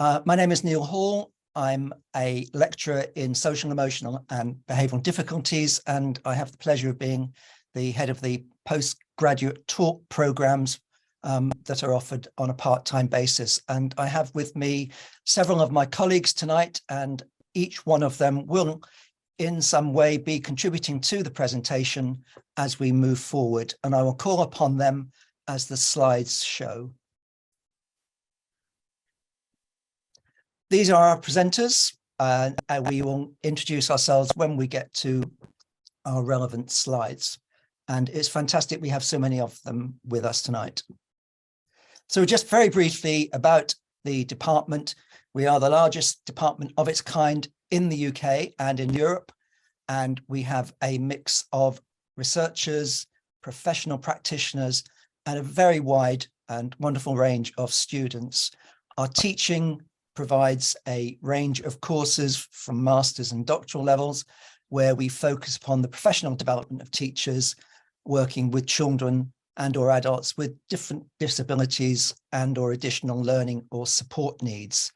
My name is Neil Hall. I'm a lecturer in social, emotional and behavioural difficulties, and I have the pleasure of being the head of the postgraduate talk programmes that are offered on a part-time basis. And I have with me several of my colleagues tonight, and each one of them will in some way be contributing to the presentation as we move forward. And I will call upon them as the slides show. These are our presenters, and we will introduce ourselves when we get to our relevant slides. And it's fantastic we have so many of them with us tonight. So just very briefly about the department. We are the largest department of its kind in the UK and in Europe, and we have a mix of researchers, professional practitioners, and a very wide and wonderful range of students. Our teaching provides a range of courses from master's and doctoral levels, where we focus upon the professional development of teachers working with children and or adults with different disabilities and or additional learning or support needs.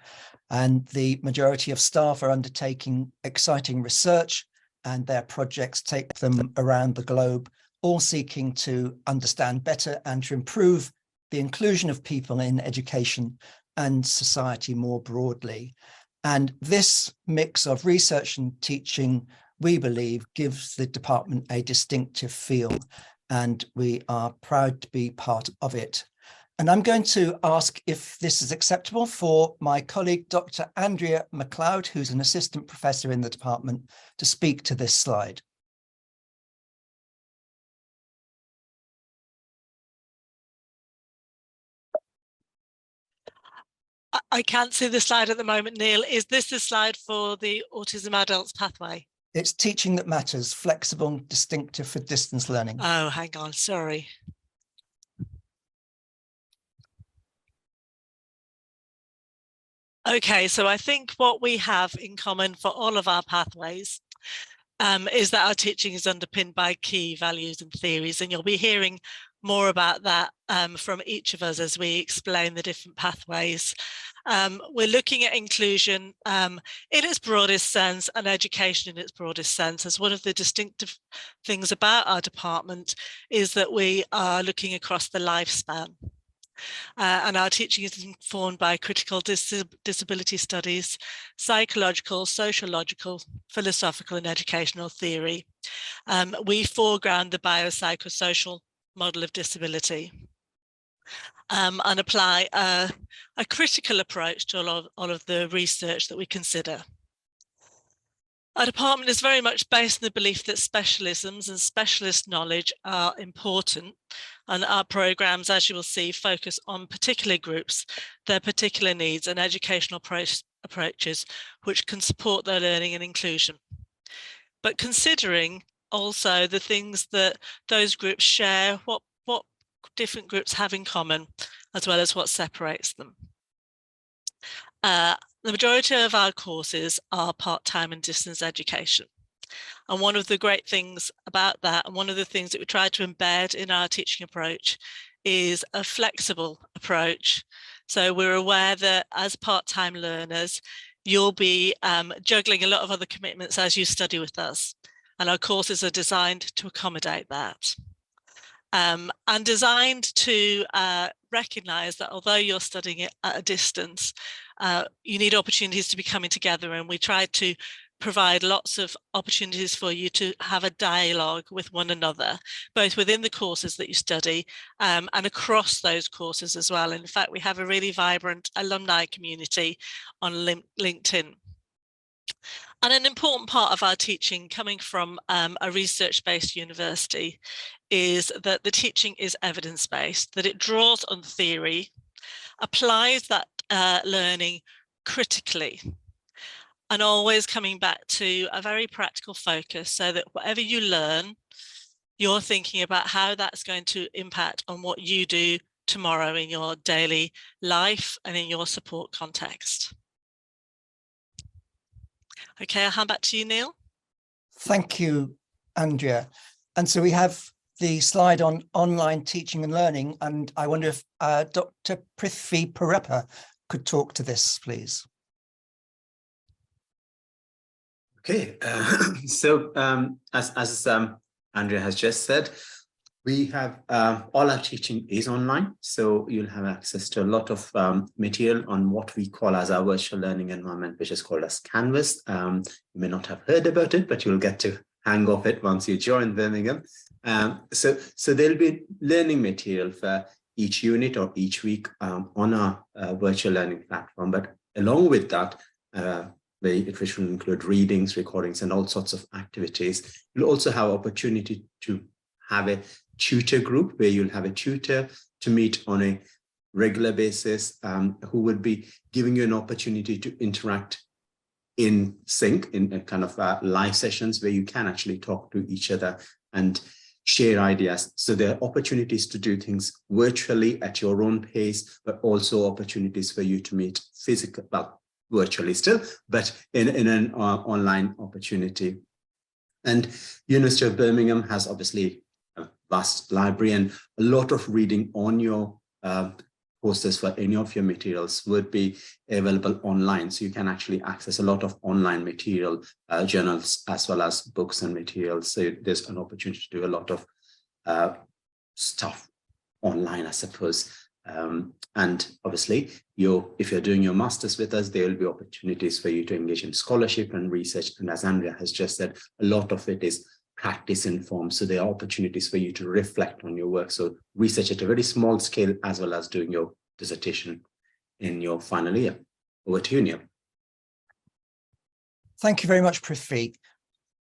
And the majority of staff are undertaking exciting research, and their projects take them around the globe, all seeking to understand better and to improve the inclusion of people in education and society more broadly. And this mix of research and teaching, we believe, gives the department a distinctive feel, and we are proud to be part of it. And I'm going to ask if this is acceptable for my colleague, Dr. Andrea MacLeod, who's an assistant professor in the department, to speak to this slide. I can't see the slide at the moment, Neil. Is this the slide for the Autism Adults Pathway? It's Teaching That Matters, Flexible, Distinctive for Distance Learning. Oh, hang on, sorry. Okay, so I think what we have in common for all of our pathways is that our teaching is underpinned by key values and theories, and you'll be hearing more about that from each of us as we explain the different pathways. We're looking at inclusion in its broadest sense and education in its broadest sense, as one of the distinctive things about our department is that we are looking across the lifespan. And our teaching is informed by critical disability studies, psychological, sociological, philosophical and educational theory. We foreground the biopsychosocial model of disability and apply a critical approach to all of the research that we consider. Our department is very much based on the belief that specialisms and specialist knowledge are important, and our programmes, as you will see, focus on particular groups, their particular needs and educational approaches which can support their learning and inclusion. But considering also the things that those groups share, what different groups have in common, as well as what separates them. The majority of our courses are part-time and distance education. And one of the great things about that, and one of the things that we try to embed in our teaching approach, is a flexible approach. So we're aware that as part-time learners, you'll be juggling a lot of other commitments as you study with us. And our courses are designed to accommodate that. And designed to recognise that although you're studying it at a distance, you need opportunities to be coming together, and we try to provide lots of opportunities for you to have a dialogue with one another, both within the courses that you study and across those courses as well. In fact, we have a really vibrant alumni community on LinkedIn. And an important part of our teaching, coming from a research-based university, is that the teaching is evidence-based, that it draws on theory, applies that learning critically, and always coming back to a very practical focus, so that whatever you learn, you're thinking about how that's going to impact on what you do tomorrow in your daily life and in your support context. Okay, I'll hand back to you, Neil. Thank you, Andrea. And so we have the slide on online teaching and learning, and I wonder if Dr. Prithvi Pareppa could talk to this, please. Okay, so as Andrea has just said, we have all our teaching is online, so you'll have access to a lot of material on what we call as our virtual learning environment, which is called as Canvas. You may not have heard about it, but you'll get to hang off it once you join Birmingham. So there'll be learning material for each unit or each week on our virtual learning platform. But along with that, which will include readings, recordings, and all sorts of activities. You'll also have opportunity to have a tutor group where you'll have a tutor to meet on a regular basis who would be giving you an opportunity to interact in sync in kind of live sessions where you can actually talk to each other and share ideas. So there are opportunities to do things virtually at your own pace, but also opportunities for you to meet physical, well, virtually still, but in an online opportunity. And University of Birmingham has obviously a vast library, and a lot of reading on your courses for any of your materials would be available online. So you can actually access a lot of online material, journals, as well as books and materials. So there's an opportunity to do a lot of stuff online, I suppose. And obviously, if you're doing your master's with us, there will be opportunities for you to engage in scholarship and research. And as Andrea has just said, a lot of it is practice informed. So there are opportunities for you to reflect on your work. So research at a very small scale, as well as doing your dissertation in your final year. Over to you, Neil. Thank you very much, Prithvi.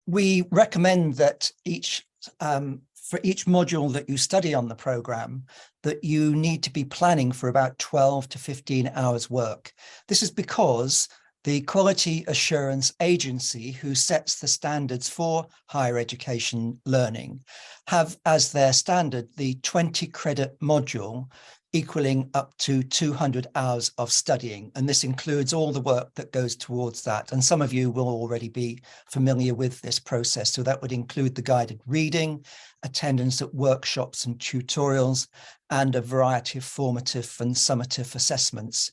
We recommend that for each module that you study on the program, that you need to be planning for about 12 to 15 hours work. This is because the Quality Assurance Agency, who sets the standards for higher education learning, have as their standard the 20 credit module equaling up to 200 hours of studying. And this includes all the work that goes towards that. And some of you will already be familiar with this process. So that would include the guided reading, attendance at workshops and tutorials, and a variety of formative and summative assessments.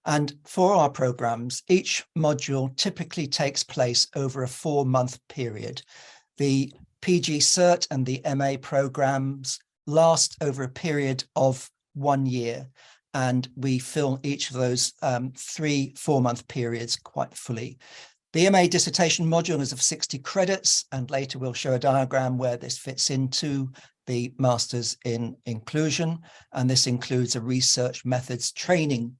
And for our programs, each module typically takes place over a 4-month period. The PG Cert and the MA programs last over a period of 1 year, and we fill each of those 3 4-month periods quite fully. The MA dissertation module is of 60 credits, and later we'll show a diagram where this fits into the Masters in Inclusion, and this includes a research methods training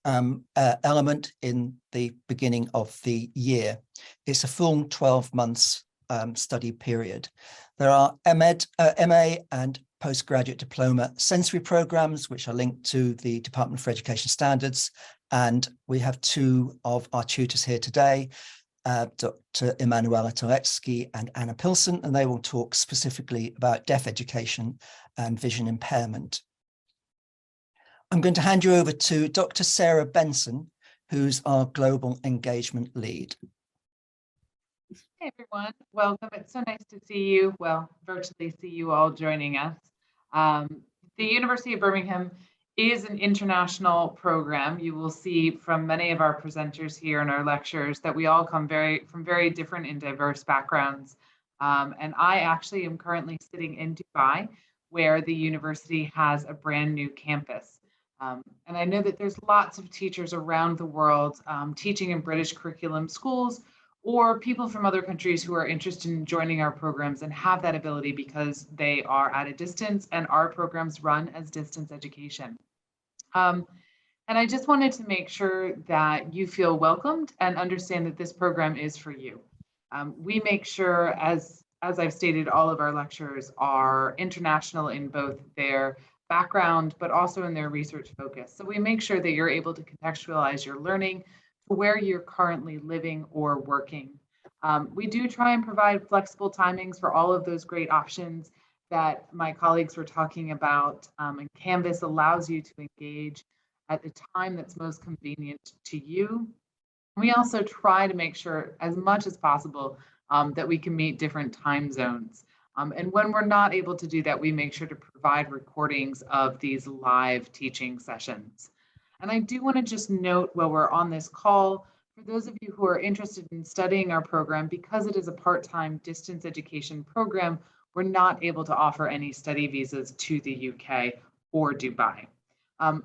element in the beginning of the year. It's a full 12 months study period. There are MA and postgraduate diploma sensory programs, which are linked to the Department for Education Standards. And we have 2 of our tutors here today, Dr. Emanuela Tolecki and Anna Pilson, and they will talk specifically about deaf education and vision impairment. I'm going to hand you over to Dr. Sarah Benson, who's our Global Engagement Lead. Hey everyone, welcome. It's so nice to see you, well, virtually see you all joining us. The University of Birmingham is an international program. You will see from many of our presenters here in our lectures that we all come from very different and diverse backgrounds. And I actually am currently sitting in Dubai, where the university has a brand new campus. And I know that there's lots of teachers around the world teaching in British curriculum schools, or people from other countries who are interested in joining our programs and have that ability because they are at a distance and our programs run as distance education. And I just wanted to make sure that you feel welcomed and understand that this program is for you. We make sure, as I've stated, all of our lecturers are international in both their background, but also in their research focus. So we make sure that you're able to contextualize your learning to where you're currently living or working. We do try and provide flexible timings for all of those great options that my colleagues were talking about, and Canvas allows you to engage at the time that's most convenient to you. We also try to make sure as much as possible that we can meet different time zones. And when we're not able to do that, we make sure to provide recordings of these live teaching sessions. And I do want to just note while we're on this call, for those of you who are interested in studying our program, because it is a part-time distance education program, we're not able to offer any study visas to the UK or Dubai.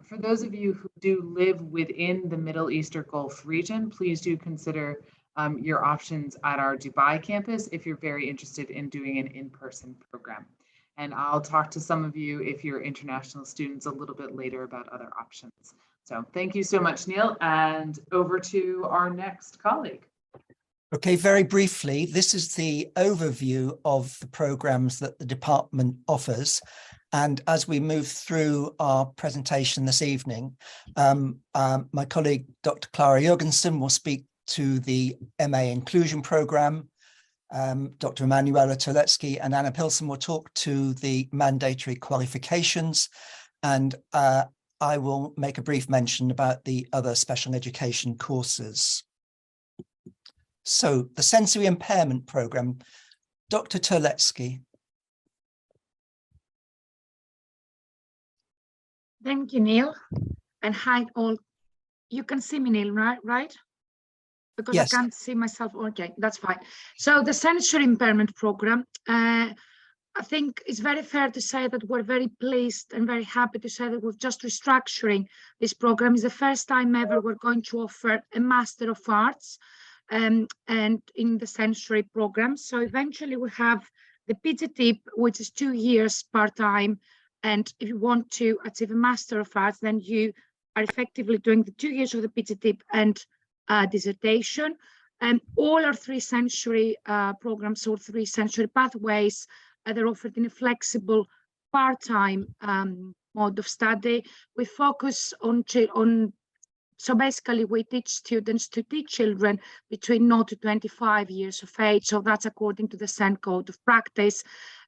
For those of you who do live within the Middle East or Gulf region, please do consider your options at our Dubai campus if you're very interested in doing an in-person program. And I'll talk to some of you, if you're international students, a little bit later about other options. So thank you so much, Neil, and over to our next colleague. Okay, very briefly, this is the overview of the programs that the department offers. And as we move through our presentation this evening, my colleague, Dr. Clara Jurgensen, will speak to the MA Inclusion Program. Dr. Emanuela Terlecki and Anna Pilson will talk to the mandatory qualifications. And I will make a brief mention about the other special education courses. So the sensory impairment program, Dr. Terlecki. Thank you, Neil. And hi all. You can see me, Neil, right? Because Yes. I can't see myself. Okay, that's fine. So the sensory impairment program, I think it's very fair to say that we're very pleased and very happy to say that we're just restructuring this program. It's the first time ever we're going to offer a Master of Arts and in the sensory program. So eventually we have the PGTIP, which is 2 years part-time. And if you want to achieve a Master of Arts, then you are effectively doing the 2 years of the PGTIP and dissertation. And all our 3 sensory programs or 3 sensory pathways, they're offered in a flexible part-time mode of study. We focus on, so basically we teach students to teach children between 0 to 25 years of age. So that's according to the SEN Code of Practice.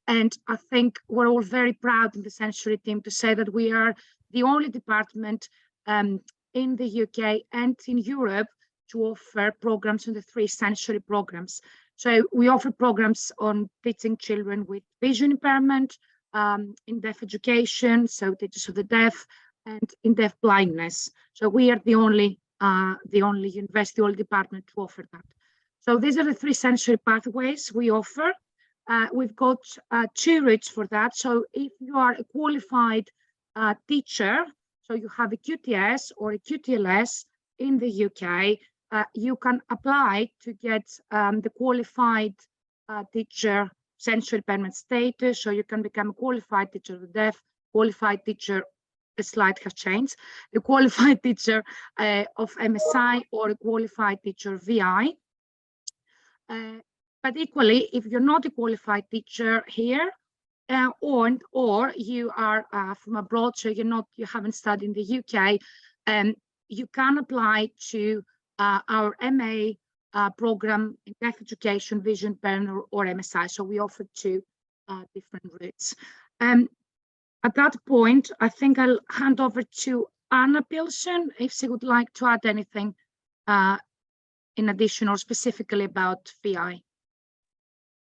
And I think we're all very proud in the sensory team to say that we are the only department in the UK and in Europe to offer programs on the 3 sensory programs. So we offer programs on teaching children with vision impairment, in deaf education, so teachers of the deaf, and in deaf blindness. So we are the only university, the only department to offer that. So these are the 3 sensory pathways we offer. We've got 2 routes for that. So if you are a qualified teacher, so you have a QTS or a QTLS in the UK, you can apply to get the qualified teacher sensory impairment status, so you can become a qualified teacher of the deaf, qualified teacher, the slide has changed, the qualified teacher of MSI or a qualified teacher VI. But equally, if you're not a qualified teacher here, or you are from abroad, so you haven't studied in the UK, you can apply to our MA program in deaf education, vision impairment, or MSI. So we offer 2 different routes. At that point, I think I'll hand over to Anna Pilson if she would like to add anything in addition or specifically about VI.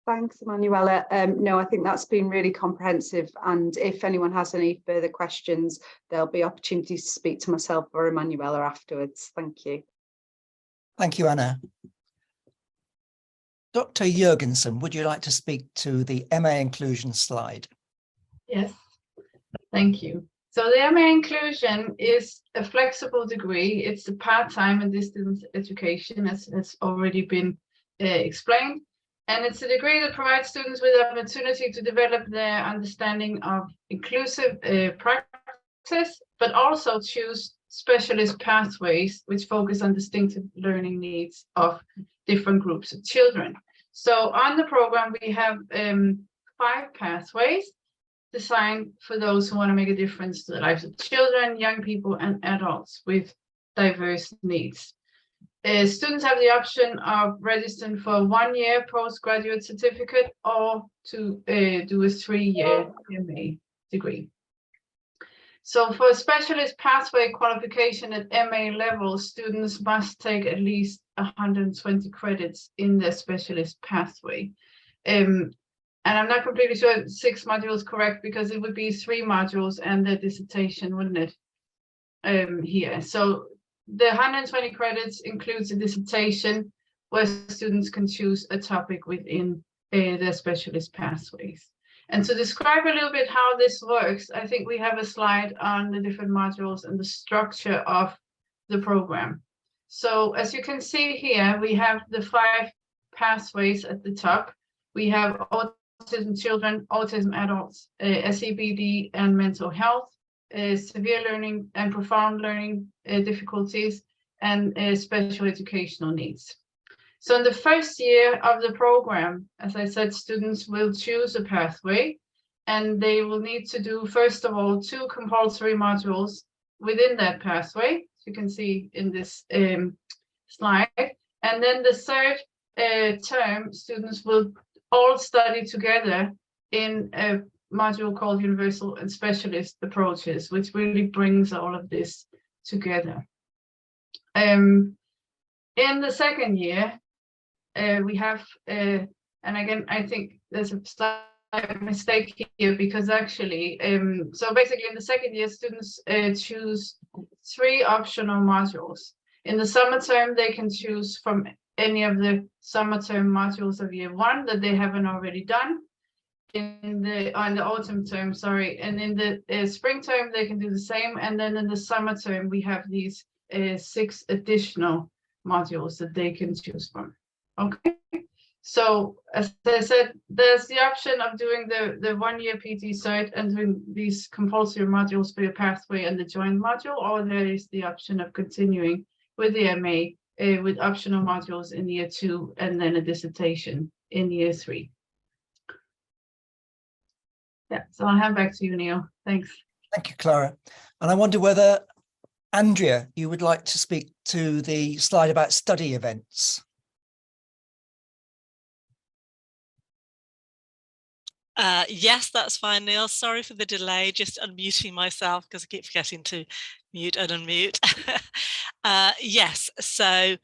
Thanks, Emanuela. No, I think that's been really comprehensive. And if anyone has any further questions, there'll be opportunities to speak to myself or Emanuela afterwards. Thank you. Thank you, Anna. Dr. Jurgensen, would you like to speak to the MA Inclusion slide? Yes, thank you. So the MA Inclusion is a flexible degree. It's a part-time and distance education, as has already been explained. And it's a degree that provides students with the opportunity to develop their understanding of inclusive practice, but also choose specialist pathways which focus on distinctive learning needs of different groups of children. So on the program, we have 5 pathways designed for those who want to make a difference to the lives of children, young people, and adults with diverse needs. Students have the option of registering for a 1-year postgraduate certificate or to do a 3-year MA degree. So for a specialist pathway qualification at MA level, students must take at least 120 credits in their specialist pathway. And I'm not completely sure 6 modules correct, because it would be 3 modules and the dissertation, wouldn't it? here. So the 120 credits includes a dissertation where students can choose a topic within their specialist pathways. And to describe a little bit how this works, I think we have a slide on the different modules and the structure of the program. So as you can see here, we have the 5 pathways at the top. We have autism children, autism adults, SEBD and mental health, severe learning and profound learning difficulties, and special educational needs. So in the first year of the program, as I said, students will choose a pathway, and they will need to do, first of all, 2 compulsory modules within that pathway, as you can see in this slide. And then the third term, students will all study together in a module called Universal and Specialist Approaches, which really brings all of this together. In the second year, we have, and again, I think there's a slight mistake here, because actually, so basically in the second year, students choose 3 optional modules. In the summer term, they can choose from any of the summer term modules of year 1 that they haven't already done. In the autumn term, sorry, and in the spring term, they can do the same. And then in the summer term, we have these 6 additional modules that they can choose from. Okay, so as I said, there's the option of doing the 1-year PT cert and doing these compulsory modules for your pathway and the joint module, or there is the option of continuing with the MA with optional modules in year 2 and then a dissertation in year 3. Yeah, so I'll hand back to you, Neil. Thanks. Thank you, Clara. And I wonder whether, Andrea, you would like to speak to the slide about study events. Yes, that's fine, Neil. Sorry for the delay, just unmuting myself because I keep forgetting to mute and unmute. Yes, so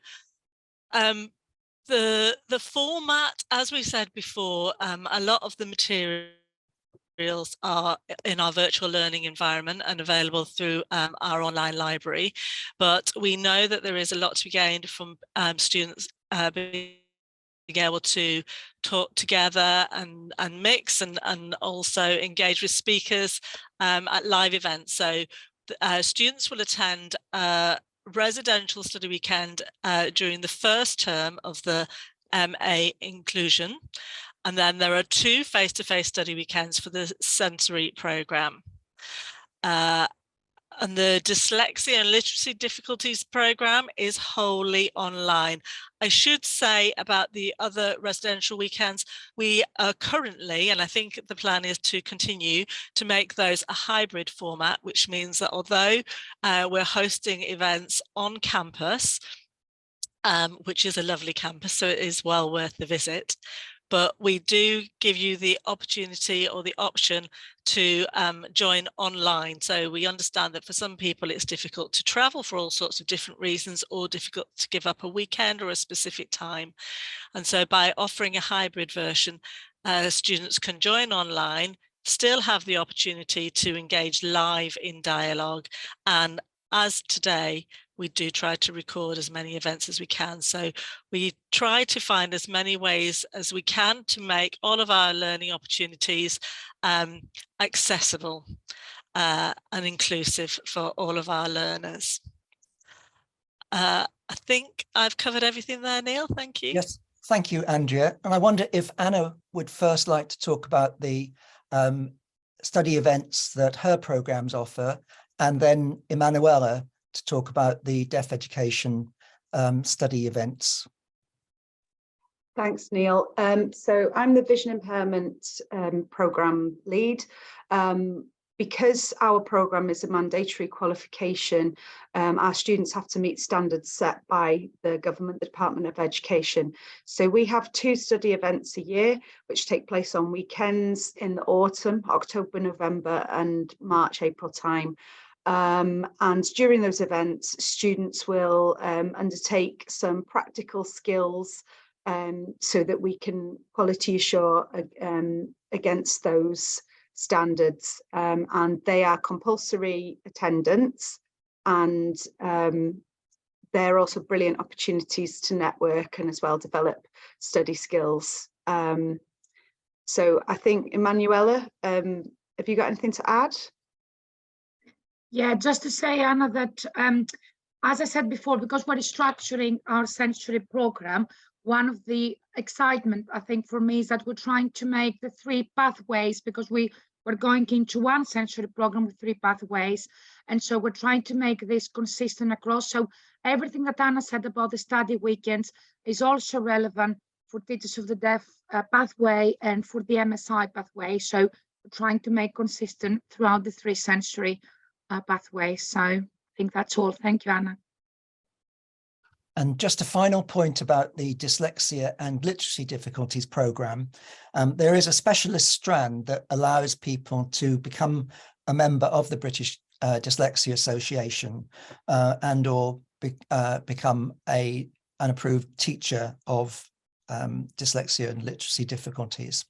the format, as we said before, a lot of the materials are in our virtual learning environment and available through our online library, but we know that there is a lot to be gained from students being able to talk together and mix and also engage with speakers at live events. So students will attend a residential study weekend during the first term of the MA inclusion. And then there are 2 face-to-face study weekends for the sensory programme. And the dyslexia and literacy difficulties programme is wholly online. I should say about the other residential weekends, we are currently, and I think the plan is to continue to make those a hybrid format, which means that although we're hosting events on campus, which is a lovely campus, so it is well worth the visit, but we do give you the opportunity or the option to join online. So we understand that for some people it's difficult to travel for all sorts of different reasons, or difficult to give up a weekend or a specific time. And so by offering a hybrid version, students can join online, still have the opportunity to engage live in dialogue. And as today, we do try to record as many events as we can. So we try to find as many ways as we can to make all of our learning opportunities accessible and inclusive for all of our learners. I think I've covered everything there, Neil. Thank you. Yes, thank you, Andrea. And I wonder if Anna would first like to talk about the study events that her programs offer, and then Emanuela to talk about the deaf education study events. Thanks, Neil. So I'm the vision impairment program lead. Because our program is a mandatory qualification, our students have to meet standards set by the government, the Department of Education. So we have 2 study events a year, which take place on weekends in the autumn, October, November, and March, April time. And during those events, students will undertake some practical skills so that we can quality assure against those standards. And they are compulsory attendance and they're also brilliant opportunities to network and as well develop study skills. So I think, Emanuela, have you got anything to add? Yeah, just to say, Anna, that as I said before, because we're structuring our century program, one of the excitement, I think, for me is that we're trying to make the 3 pathways, because we're going into one century program with 3 pathways. And so we're trying to make this consistent across. So everything that Anna said about the study weekends is also relevant for Teachers of the Deaf pathway and for the MSI pathway. So we're trying to make consistent throughout the 3 century pathways. So I think that's all. Thank you, Anna. And just a final point about the dyslexia and literacy difficulties programme. There is a specialist strand that allows people to become a member of the British Dyslexia Association and or become an approved teacher of dyslexia and literacy difficulties.